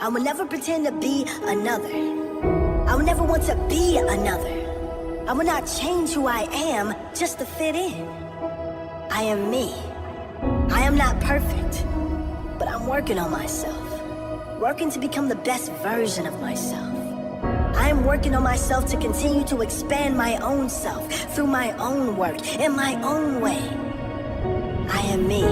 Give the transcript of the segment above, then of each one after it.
I will never pretend to be another. I will never want to be another. I will not change who I am just to fit in. I am me. I am not perfect, but I'm working on myself. Working to become the best version of myself. I am working on myself to continue to expand my own self through my own work, in my own way. I am me.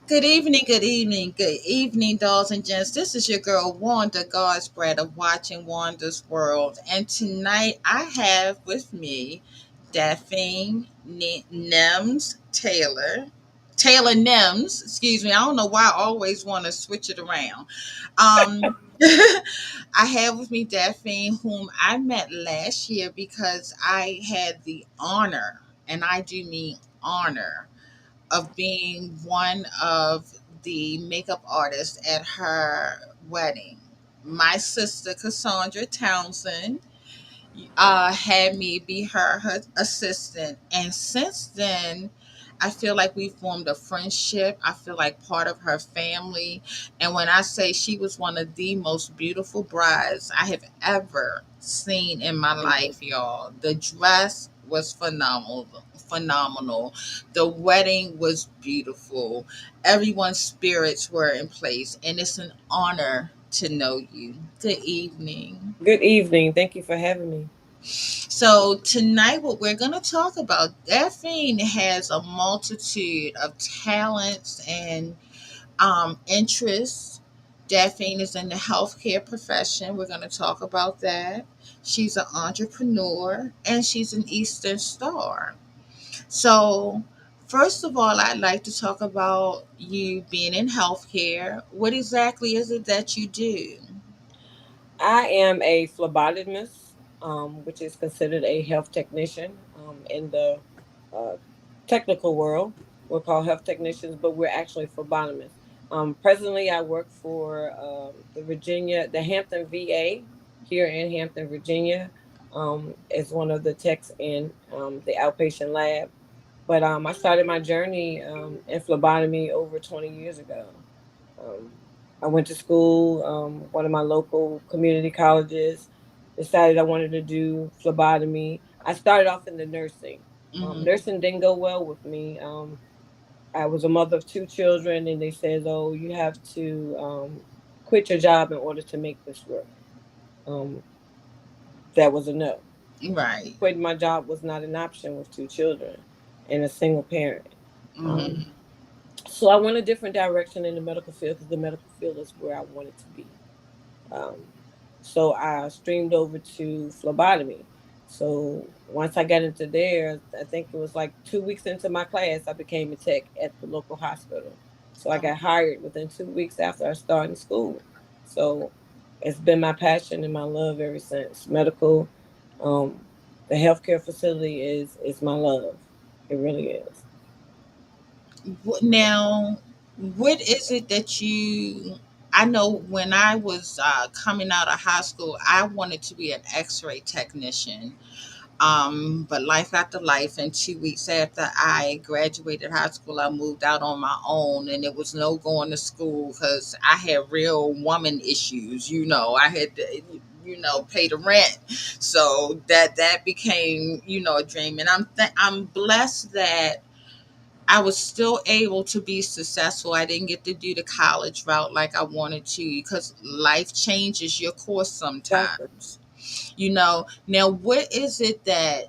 Good evening, dolls and gents. This is your girl, Wanda Godsbratt of Watching Wanda's World. And tonight I have with me Daphine Taylor-Nelms, excuse me. I don't know why I always want to switch it around. Um, I have with me Daphine, whom I met last year because I had the honor, and I do mean honor, of being one of the makeup artists at her wedding. My sister Cassandra Townsend had me be her assistant, and since then, I feel like we formed a friendship. I feel like part of her family, and when I say she was one of the most beautiful brides I have ever seen in my life, y'all. The dress was phenomenal. The wedding was beautiful. Everyone's spirits were in place, and it's an honor to know you. Good evening. Good evening. Thank you for having me. So tonight, what we're going to talk about, Daphine has a multitude of talents and interests. Daphine is in the healthcare profession. We're going to talk about that. She's an entrepreneur and she's an Eastern Star. So, first of all, I'd like to talk about you being in healthcare. What exactly is it that you do? I am a phlebotomist, which is considered a health technician in the uh, technical world. We're called health technicians, but we're actually phlebotomists. Presently, I work for the Hampton VA here in Hampton, Virginia, as one of the techs in the outpatient lab. But I started my journey in phlebotomy over 20 years ago. Um, I went to school, one of my local community colleges, decided I wanted to do phlebotomy. I started off in the nursing. Mm-hmm. Nursing didn't go well with me. I was a mother of two children, and they said, "Oh, you have to quit your job in order to make this work." Um, that was a no. Right. Quitting my job was not an option with two children and a single parent. Um, Mm-hmm. so I went a different direction in the medical field because the medical field is where I wanted to be. Um, so I streamed over to phlebotomy. So once I got into there, I think it was like 2 weeks into my class, I became a tech at the local hospital. So I Oh, got hired within 2 weeks after I started school. So it's been my passion and my love ever since. Medical, um, the healthcare facility is my love. It really is. now, what is it that you? I know when I was coming out of high school, I wanted to be an X-ray technician. But life after life, and 2 weeks after I graduated high school, I moved out on my own, and it was no going to school because I had real woman issues. I had to, pay the rent, so that became, a dream. And I'm blessed that I was still able to be successful. I didn't get to do the college route like I wanted to because life changes your course Exactly. sometimes. Now what is it that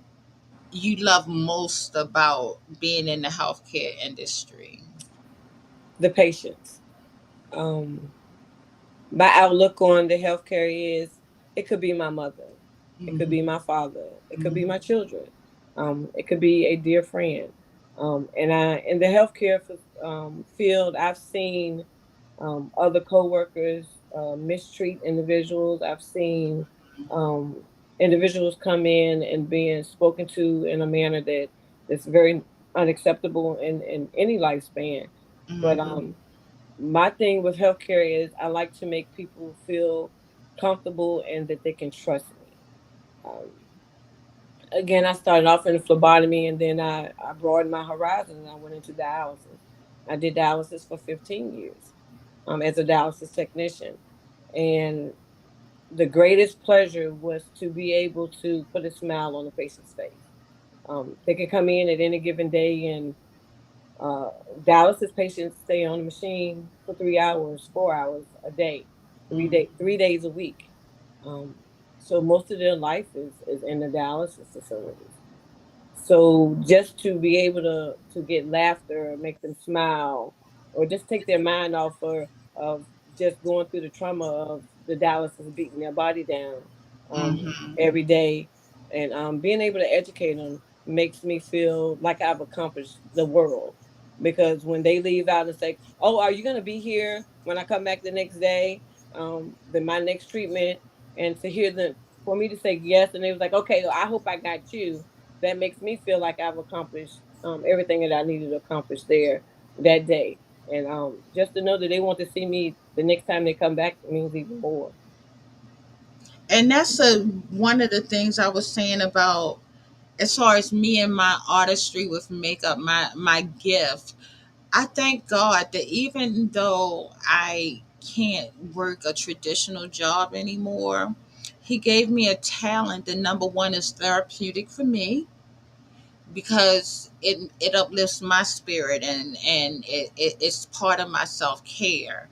you love most about being in the healthcare industry? The patients. Um, my outlook on the healthcare is it could be my mother, it could be Mm-hmm. my father, it could be Mm-hmm. my children, it could be a dear friend. And I in the healthcare field, I've seen other coworkers mistreat individuals. I've seen um, individuals come in and being spoken to in a manner that's very unacceptable in any lifespan. But Mm-hmm. my thing with healthcare is I like to make people feel comfortable and that they can trust me. Um, Again, I started off in phlebotomy and then I broadened my horizons and I went into dialysis. I did dialysis for 15 years. as a dialysis technician. And the greatest pleasure was to be able to put a smile on the patient's face. They can come in at any given day, and uh, dialysis patients stay on the machine for 3 hours, 4 hours a day, Mm. 3 days a week. Um, so most of their life is in the dialysis facilities. So just to be able to get laughter, make them smile, or just take their mind off of just going through the trauma of the dialysis beating their body down Mm-hmm. every day, and being able to educate them makes me feel like I've accomplished the world. Because when they leave out and say, "Oh, are you going to be here when I come back the next day? Then my next treatment," and to hear them, for me to say yes, and they was like, "Okay, well, I hope I got you." That makes me feel like I've accomplished everything that I needed to accomplish there that day. And just to know that they want to see me the next time they come back means even more. And that's one of the things I was saying about, as far as me and my artistry with makeup, my gift. I thank God that even though I can't work a traditional job anymore, He gave me a talent that, number one, is therapeutic for me, because it uplifts my spirit, and it's part of my self-care.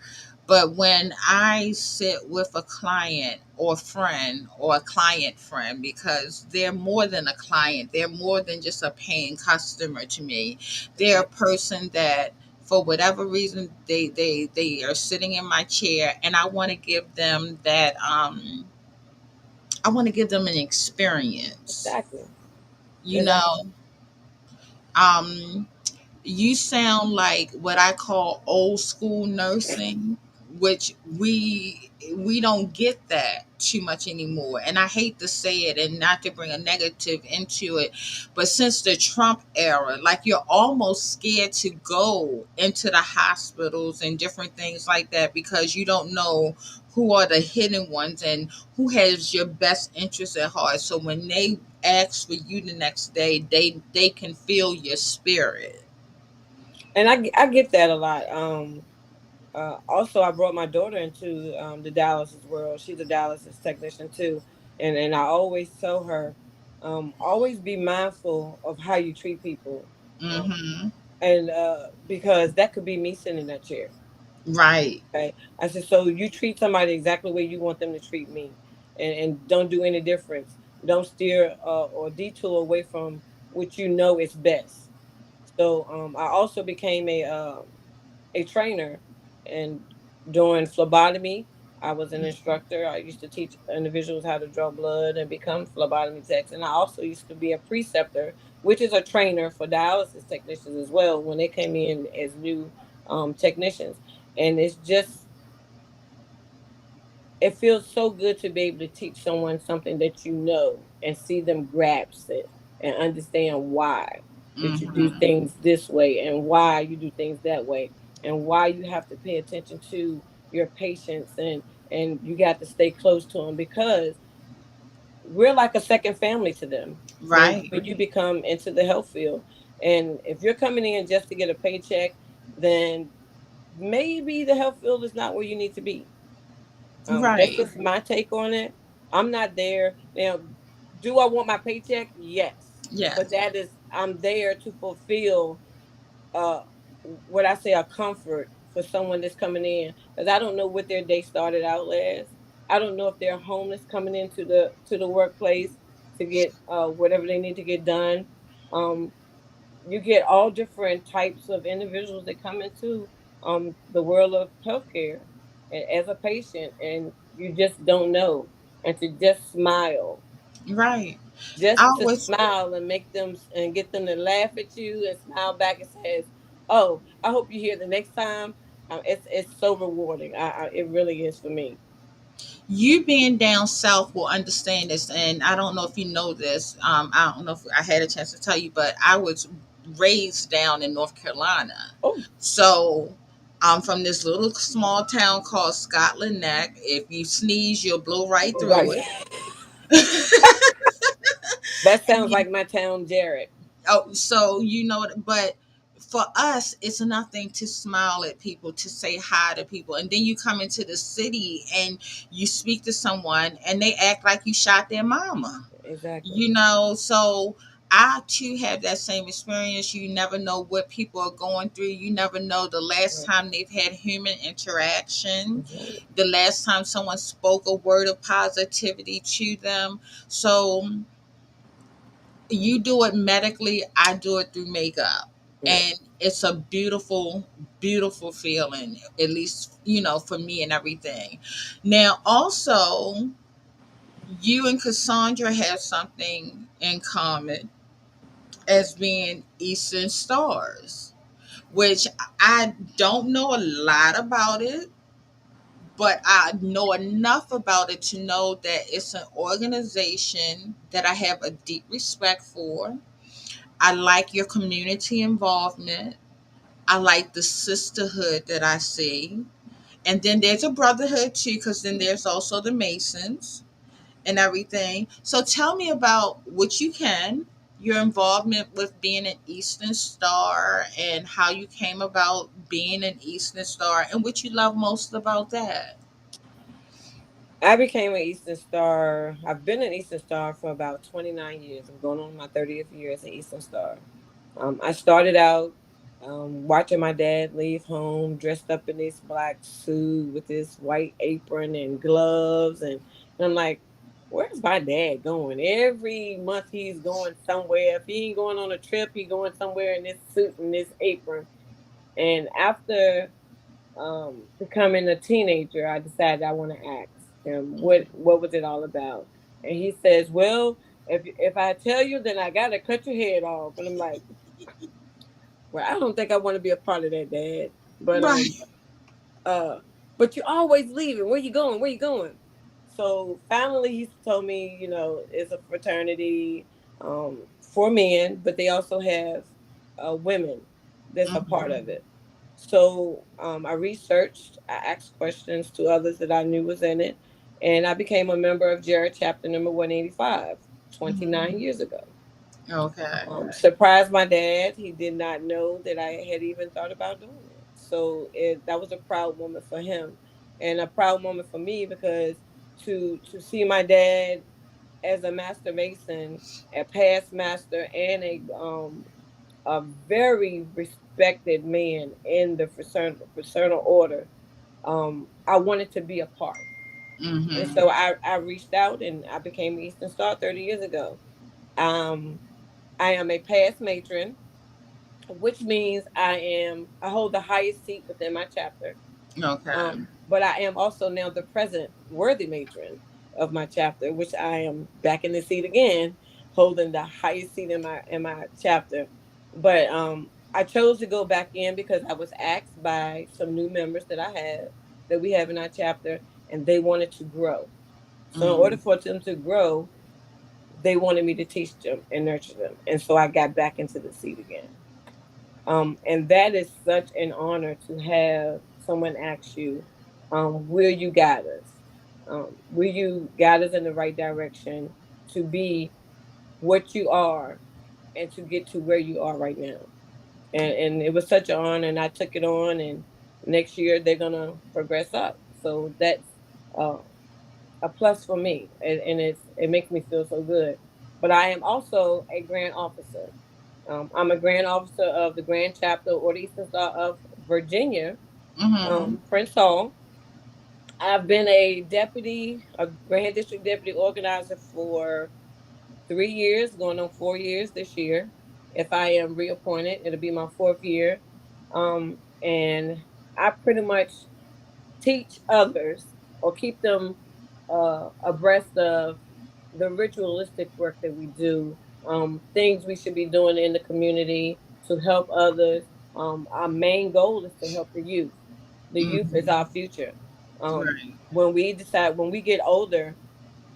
But when I sit with a client or friend, or a client friend, because they're more than a client, they're more than just a paying customer to me. They're a person that, for whatever reason, they are sitting in my chair, and I want to give them that, I want to give them an experience, Exactly. you Exactly. know. um you sound like what I call old school nursing, which we don't get that too much anymore. And I hate to say it, and not to bring a negative into it, but since the Trump era, like, you're almost scared to go into the hospitals and different things like that, because you don't know who are the hidden ones and who has your best interest at heart. So when they ask for you the next day, they can feel your spirit. And I get that a lot. Also, I brought my daughter into the dialysis world. She's a dialysis technician too, and I always tell her, always be mindful of how you treat people, um, Mm-hmm. and because that could be me sitting in that chair. Right. Okay, I said, so you treat somebody exactly the way you want them to treat me, and don't do any difference. Don't steer or detour away from what you know is best. So I also became a trainer, and during phlebotomy, I was an instructor. I used to teach individuals how to draw blood and become phlebotomy techs, and I also used to be a preceptor, which is a trainer for dialysis technicians as well when they came in as new technicians. And it's just, it feels so good to be able to teach someone something that you know and see them grasp it and understand why that you do Mm-hmm. things this way and why you do things that way and why you have to pay attention to your patients, and you got to stay close to them because we're like a second family to them Right. when you become into the health field. And if you're coming in just to get a paycheck, then maybe the health field is not where you need to be. That's Right. just my take on it. I'm not there now. Do I want my paycheck? Yes, but Yes. that is, I'm there to fulfill uh what I say, a comfort for someone that's coming in, because I don't know what their day started out as. I don't know if they're homeless coming into the workplace to get whatever they need to get done. Um, you get all different types of individuals that come into the world of healthcare as a patient, and you just don't know. And to just smile, Right. I just to was smile and make them and get them to laugh at you and smile back and says, "Oh, I hope you're here the next time." It's so rewarding. It really is for me. You being down south will understand this, and I don't know if you know this. I don't know if I had a chance to tell you, but I was raised down in North Carolina. Oh, So I'm from this little small town called Scotland Neck. If you sneeze, you'll blow right through right. it. That And sounds like my town, Jared. oh, so you know, but for us, it's nothing to smile at people, to say hi to people. And then you come into the city and you speak to someone and they act like you shot their mama. Exactly. You know, so I too have that same experience. You never know what people are going through. You never know the last Right. time they've had human interaction, That's right. the last time someone spoke a word of positivity to them. So you do it medically, I do it through makeup. Right. And it's a beautiful, beautiful feeling, at least, for me and everything. Now, also, you and Cassandra have something in common as being Eastern Stars, which I don't know a lot about it, but I know enough about it to know that it's an organization that I have a deep respect for. I like your community involvement. I like the sisterhood that I see. And then there's a brotherhood too, because then there's also the Masons and everything. So tell me about what you can, your involvement with being an Eastern Star, and how you came about being an Eastern Star, and what you love most about that. I became an Eastern Star. I've been an Eastern Star for about 29 years. I'm going on my 30th year as an Eastern Star. I started out watching my dad leave home dressed up in this black suit with this white apron and gloves. And I'm like, where's my dad going? Every month he's going somewhere. If he ain't going on a trip, he going somewhere in this suit and this apron. And after becoming a teenager, I decided I want to ask him what was it all about. And he says, "Well, if I tell you, then I gotta cut your head off." And I'm like, "Well, I don't think I want to be a part of that, Dad." But Right. uh, but you're always leaving. Where you going? Where you going? So finally, he told me, it's a fraternity for men, but they also have women that's a part Hmm. of it. So I researched, I asked questions to others that I knew was in it, and I became a member of Jared Chapter number 185 29 Hmm. years ago. Okay. Surprised my dad. He did not know that I had even thought about doing it. So that was a proud moment for him, and a proud moment for me because to see my dad as a master mason, a past master, and a very respected man in the fraternal order. I wanted to be a part, and Hmm. so I reached out and I became Eastern Star 30 years ago. Um, I am a past matron, which means I hold the highest seat within my chapter. Okay. But I am also now the present worthy matron of my chapter, which I am back in the seat again, holding the highest seat in my chapter. But I chose to go back in because I was asked by some new members that we have in our chapter, and they wanted to grow. So in order Hmm. for them to grow, they wanted me to teach them and nurture them, and so I got back into the seat again. And that is such an honor to have someone ask you, will you guide us? Will you guide us in the right direction to be what you are and to get to where you are right now? And it was such an honor, and I took it on. And next year they're gonna progress up, so that's uh, a plus for me, and it makes me feel so good. But I am also a grand officer. I'm a grand officer of the Grand Chapter or the Eastern Star of Virginia, Hmm. Prince Hall. I've been a Grand District Deputy Organizer for 3 years, going on 4 years this year. If I am reappointed, it'll be my fourth year. And I pretty much teach others or keep them abreast of the ritualistic work that we do, things we should be doing in the community to help others. Our main goal is to help the youth. The youth is Hmm. our future. Um, Right. when we get older,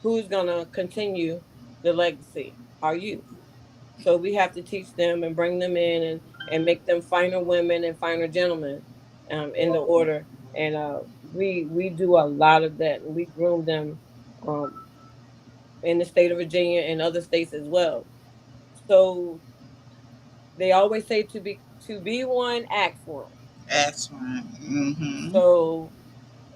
who's going to continue the legacy? Our youth. So we have to teach them and bring them in and make them finer women and finer gentlemen in the order. And we do a lot of that, and we groom them um, in the state of Virginia and other states as well. So they always say To be one, ask one. Excellent. Mm-hmm. So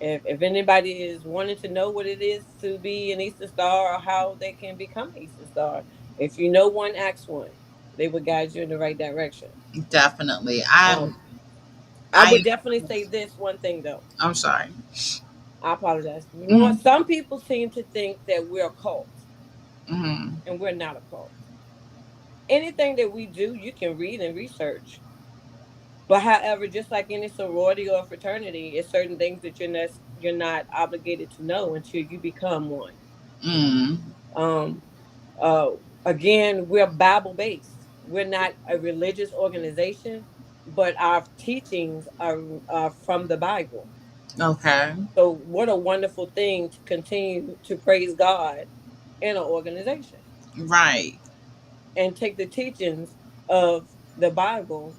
if anybody is wanting to know what it is to be an Eastern Star or how they can become an Eastern Star, if you know one, ask one. They will guide you in the right direction. Definitely. Um, I I would definitely say this one thing though. I'm sorry. I apologize. Mm-hmm. Some people seem to think that we're a cult, Mm-hmm. and we're not a cult. Anything that we do, you can read and research. But however, just like any sorority or fraternity, it's certain things that you're not obligated to know until you become one. Mm. Um, uh, Again, we're Bible based. We're not a religious organization, but our teachings are from the Bible. Okay. So, what a wonderful thing to continue to praise God in an organization Right. and take the teachings of the Bible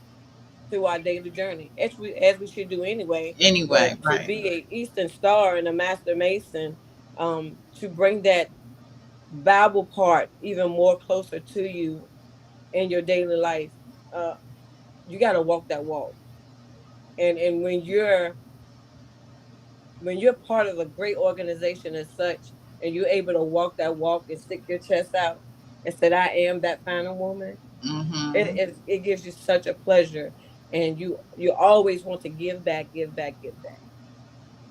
through our daily journey, as we should do anyway. Anyway, But to right. be a Eastern Star and a Master Mason, to bring that Bible part even more closer to you in your daily life, uh, you got to walk that walk. And when you're part of a great organization as such, and you're able to walk that walk and stick your chest out and say, "I am that final woman," it Mm-hmm. it, it gives you such a pleasure, and you always want to give back, give back, give back.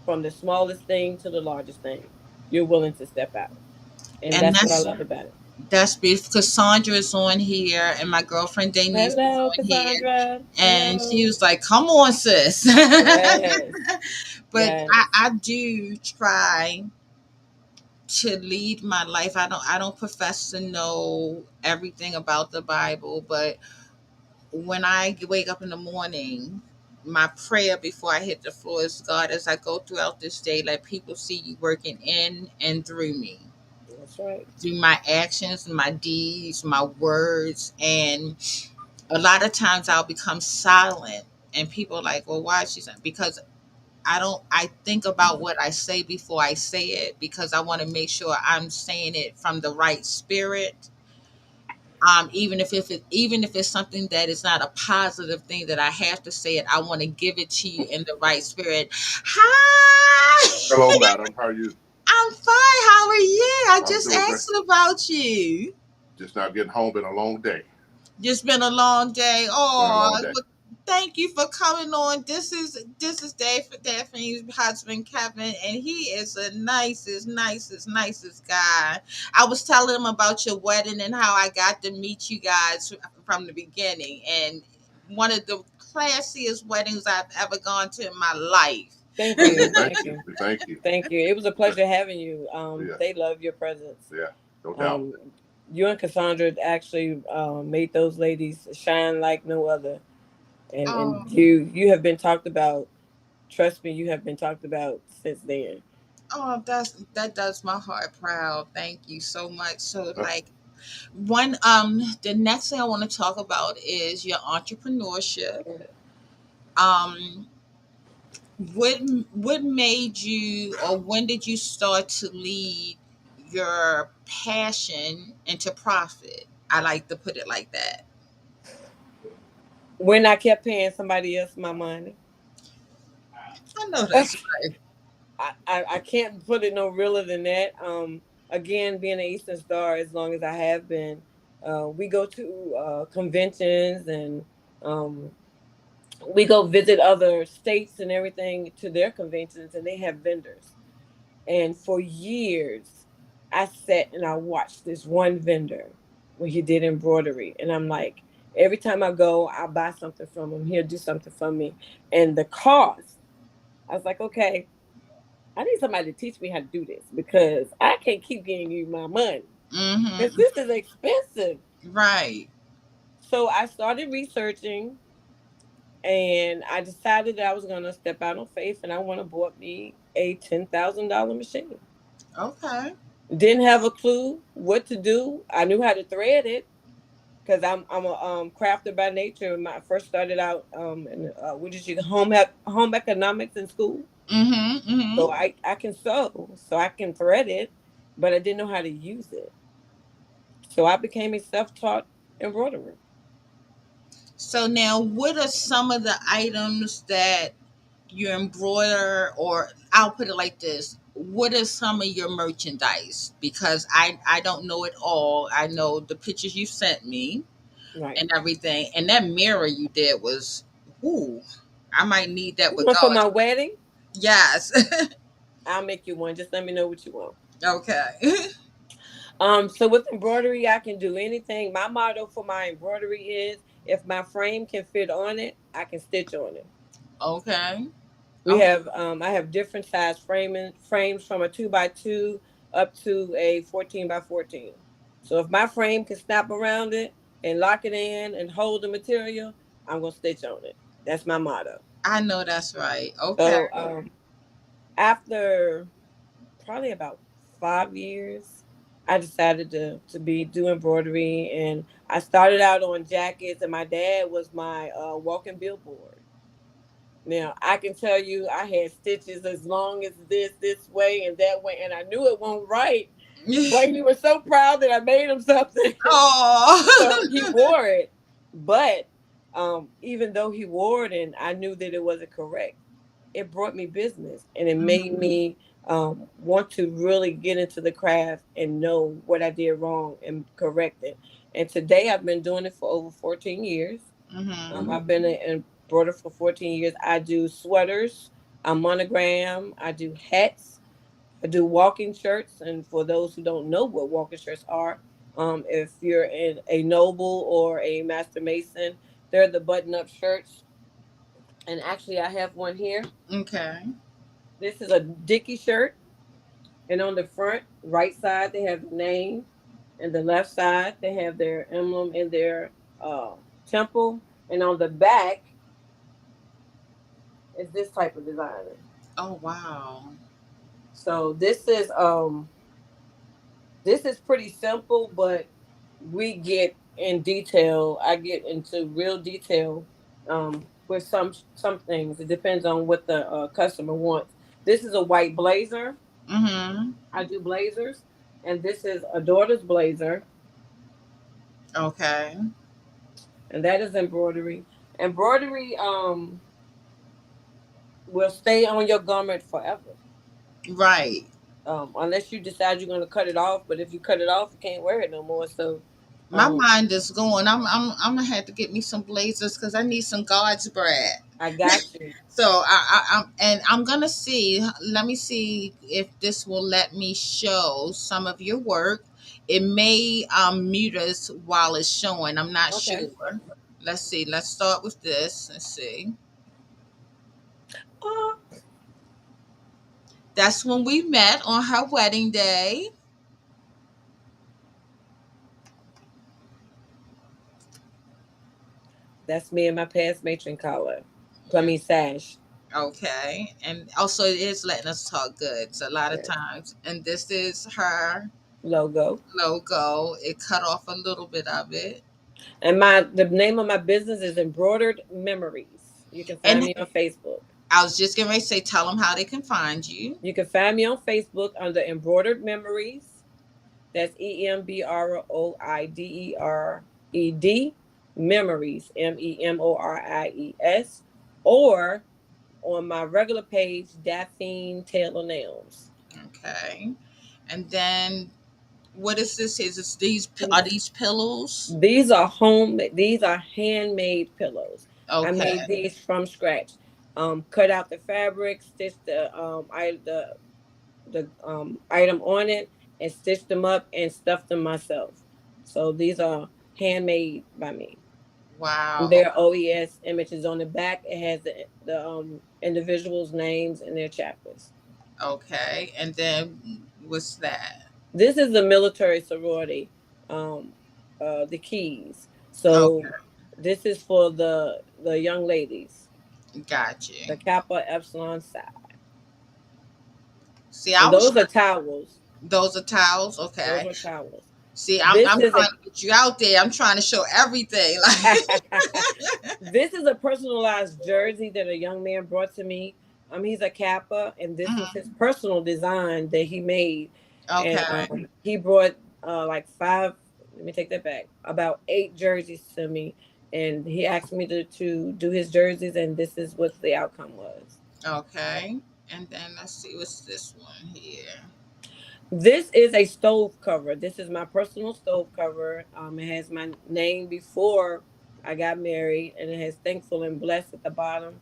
From the smallest thing to the largest thing, you're willing to step out, and And that's what I love about it. that's beautiful because Sandra is on here and my girlfriend Denise is Hello, on here. Cassandra. And she Hello. was like, "Come on, sis." Yes, But yes. I do try to lead my life. I don't profess to know everything about the Bible, but when I wake up in the morning, my prayer before I hit the floor is, God, as I go throughout this day, let people see you working in and through me, That's right. through my actions, my deeds, my words. And a lot of times I'll become silent and people are like, well, why is she saying? Because I think about what I say before I say it because I want to make sure I'm saying it from the right spirit. Even if it's something that is not a positive thing that I have to say it, I want to give it to you in the right spirit. Hello, Hi. madam. How are you? I'm fine. How are you? I I'm just doing great. asked about you. Just now getting home. Been a long day. Just been a long day. Been a Oh, long day. well, thank you for coming on. This is Daphine's husband, Kevin, and he is the nicest guy. I was telling him about your wedding and how I got to meet you guys from the beginning, and one of the classiest weddings I've ever gone to in my life. Thank Well, we you. thank Thank you. you. We thank you. Thank you. It was a pleasure having you. Yeah, They love your presence. yeah, no doubt. Um, you and Cassandra actually made those ladies shine like no other. And Oh, you have been talked about. Trust me, you have been talked about since then. oh, that does my heart proud. Thank you so much. So, Uh, like, the next thing I want to talk about is your entrepreneurship. Um, what what made you, or when did you start to lead your passion into profit? I like to put it like that. When I kept paying somebody else my money. I know that's right. I can't put it no realer than that. Again, being an Eastern Star as long as I have been, we go to conventions and um, we go visit other states and everything to their conventions, and they have vendors. And for years, I sat and I watched this one vendor when he did embroidery, and I'm like, every time I go, I buy something from him. He'll do something for me, and the cost. I was like, okay, I need somebody to teach me how to do this because I can't keep giving you my money because Mm-hmm. this is expensive. Right. So I started researching and I decided that I was going to step out on faith and I want to bought me a $10,000 machine. Okay. Didn't have a clue what to do. I knew how to thread it because I'm a crafter by nature. When I first started out in what did you home economics in school. Mm-hmm. So Mm-hmm. I can sew, so I can thread it, but I didn't know how to use it. So I became a self-taught embroiderer. So now, what are some of the items that you embroider, or I'll put it like this: what are some of your merchandise? Because I don't know it all. I know the pictures you sent me Right. and everything, and that mirror you did was, ooh, I might need that with One for God. my wedding. Yes. I'll make you one. Just let me know what you want. Okay. So with embroidery, I can do anything. My motto for my embroidery is, if my frame can fit on it, I can stitch on it. Okay. We Oh, have I have different size frames from a 2x2 up to a 14x14. So if my frame can snap around it and lock it in and hold the material, I'm gonna stitch on it. That's my motto. I know that's right. Okay. So after probably about 5 years, I decided to be do embroidery, and I started out on jackets, and my dad was my walking billboard. Now I can tell you, I had stitches as long as this way, and that way, and I knew it wasn't right. But he was so proud that I made him something, so Oh. he wore it. But even though he wore it, and I knew that it wasn't correct, it brought me business, and it made me want to really get into the craft and know what I did wrong and correct it. And today I've been doing it for over 14 years. Mm-hmm. I've been an embroider for 14 years. I do sweaters, I monogram, I do hats, I do walking shirts. And for those who don't know what walking shirts are, if you're in a noble or a master mason, they're the button-up shirts. And actually, I have one here. Okay. This is a Dickie shirt, and on the front right side they have the name, and the left side they have their emblem in their temple, and on the back is this type of design. Oh wow. So this is pretty simple, but we get in detail. I get into real detail with some things. It depends on what the customer wants. This is a white blazer. Mm-hmm. I do blazers, and this is a daughter's blazer, Okay. and that is embroidery. Embroidery will stay on your garment forever, Right. unless you decide you're going to cut it off. But if you cut it off, you can't wear it no more. So, My um, mind is going. I'm gonna have to get me some blazers because I need some Godsbratt. I got you. So I'm gonna see. Let me see if this will let me show some of your work. It may mute us while it's showing. I'm not Okay. sure. Let's see. Let's start with this. Let's see. Uh, That's when we met on her wedding day. that's me and my past matron collar. I mean sash. Okay, and also it is letting us talk good. So a lot of Yes. times, and this is her Logo. logo. It cut off a little bit of it. And the name of my business is Embroidered Memories. You can find And me on Facebook. I was just getting ready to say, tell them how they can find you. You can find me on Facebook under Embroidered Memories. That's EMBROIDERED Memories, MEMORIES, or on my regular page, Daphine Taylor-Nelms. Okay, and then what is this? Is this these pillows? These are handmade pillows. I Okay, made these from scratch. Cut out the fabric, stitched the item on it, and stitched them up and stuffed them myself. So these are handmade by me. wow. Their OES images on the back. It has the individuals' names and their chapters. Okay, and then what's that? This is the military sorority, um, the keys. Okay, So this is for the young ladies, got you. the Kappa Epsilon Psi, See, and I was those are towels. those are towels. Those Okay. are towels. See, This I'm is trying to get you out there. I'm trying to show everything. Like, this is a personalized jersey that a young man brought to me. He's a Kappa, and this was his mhm. personal design that he made. And Okay. he brought like five. Let me take that back. About 8 jerseys to me, and he asked me to do his jerseys, and this is what the outcome was. Okay. And then let's see what's this one here. This is a stove cover. This is my personal stove cover. It has my name before I got married, and it has thankful and blessed at the bottom.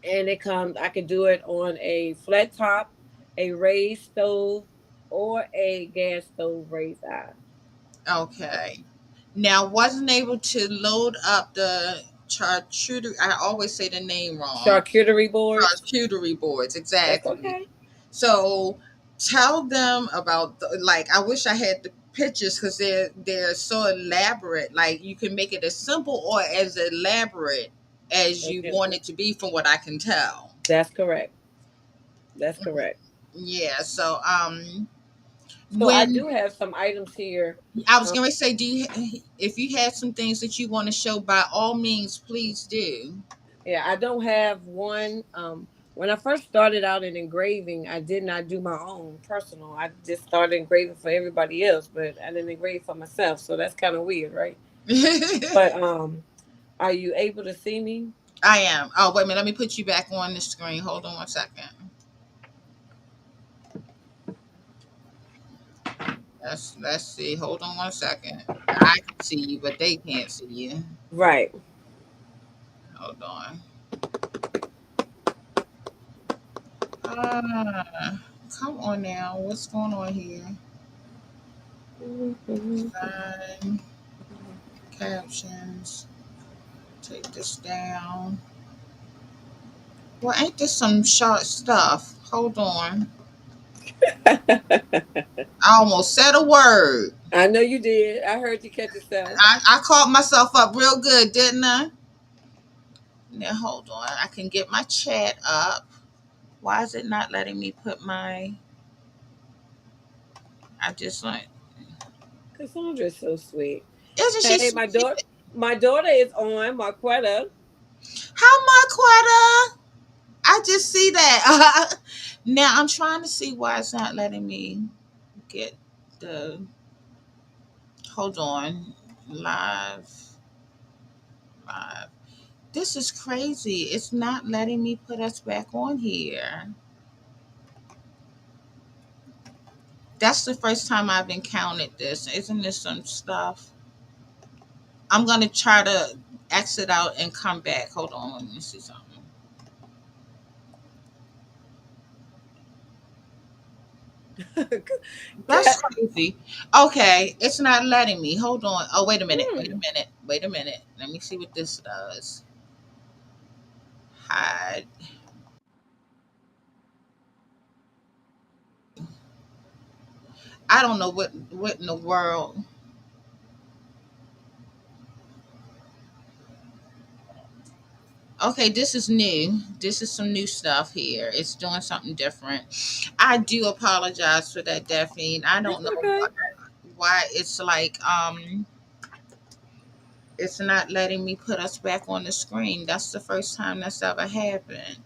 And it comes, I could do it on a flat top, a raised stove, or a gas stove raised eye. Okay. Now, wasn't able to load up the charcuterie. I always say the name wrong. Charcuterie boards. Charcuterie boards, That's exactly. okay. So tell them about like I wish I had the pictures because they're so elaborate. Like you can make it as simple or as elaborate as you Okay. want it to be, from what I can tell. That's correct. That's correct. Yeah. So So I when do have some items here. I was Um, going to say, if you had some things that you want to show, by all means, please do. yeah, I don't have one. When I first started out in engraving, I did not do my own personal. I just started engraving for everybody else, but I didn't engrave for myself. So that's kind of weird, right? But are you able to see me? I am. Oh, wait a minute. Let me put you back on the screen. Hold on one second. Let's see. Hold on one second. I can see you, but they can't see you. Right. Hold on. Ah, come on now. What's going on here? Mhm. Fine. Captions. Take this down. Well, ain't this some short stuff? Hold on. I almost said a word. I know you did. I heard you catch yourself. I caught myself up real good, didn't I? Now hold on. I can get my chat up. Why is it not letting me put my? I just like. Cassandra's so sweet. Isn't she Hey, sweet? my daughter is on Marquetta. How Marquetta? I just see that. Now I'm trying to see why it's not letting me get the. Hold on. Live. Live. This is crazy. It's not letting me put us back on here. That's the first time I've encountered this. Isn't this some stuff? I'm gonna try to exit out and come back. Hold on, let me see something. That's crazy. Okay, it's not letting me. Hold on. Oh, wait a minute. Wait a Hmm. minute. Wait a minute. Let me see what this does. Hide. I don't know what in the world. Okay, this is new. This is some new stuff here. It's doing something different. I do apologize for that, Daphne. I don't It's know okay. why it's like it's not letting me put us back on the screen. That's the first time that's ever happened.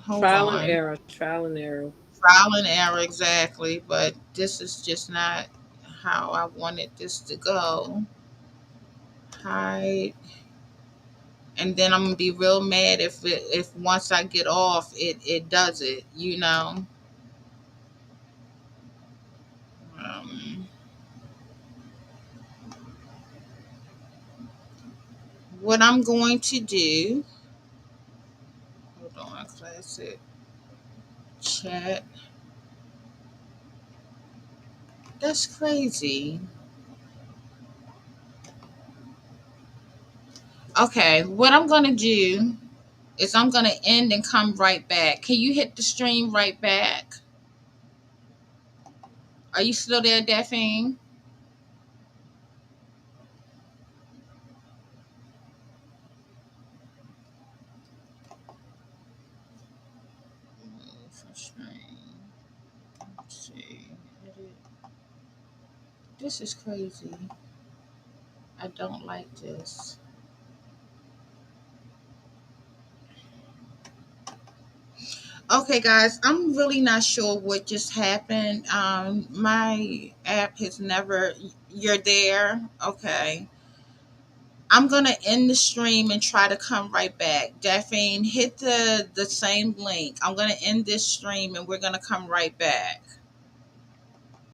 Hold Trial and on. error. Trial and error. Trial and error, exactly. But this is just not how I wanted this to go. Hide. And then I'm gonna be real mad if once I get off it does it, you know. Um, what I'm going to do, hold on, classic chat. That's crazy. Okay, what I'm gonna do is I'm gonna end and come right back. Can you hit the stream right back? Are you still there, Daphne? For stream. Let's see. Edit. This is crazy. I don't like this. Okay, guys, I'm really not sure what just happened. My app has never. You're there. Okay. I'm gonna end the stream and try to come right back. Daphne, hit the same link. I'm gonna end this stream and we're gonna come right back.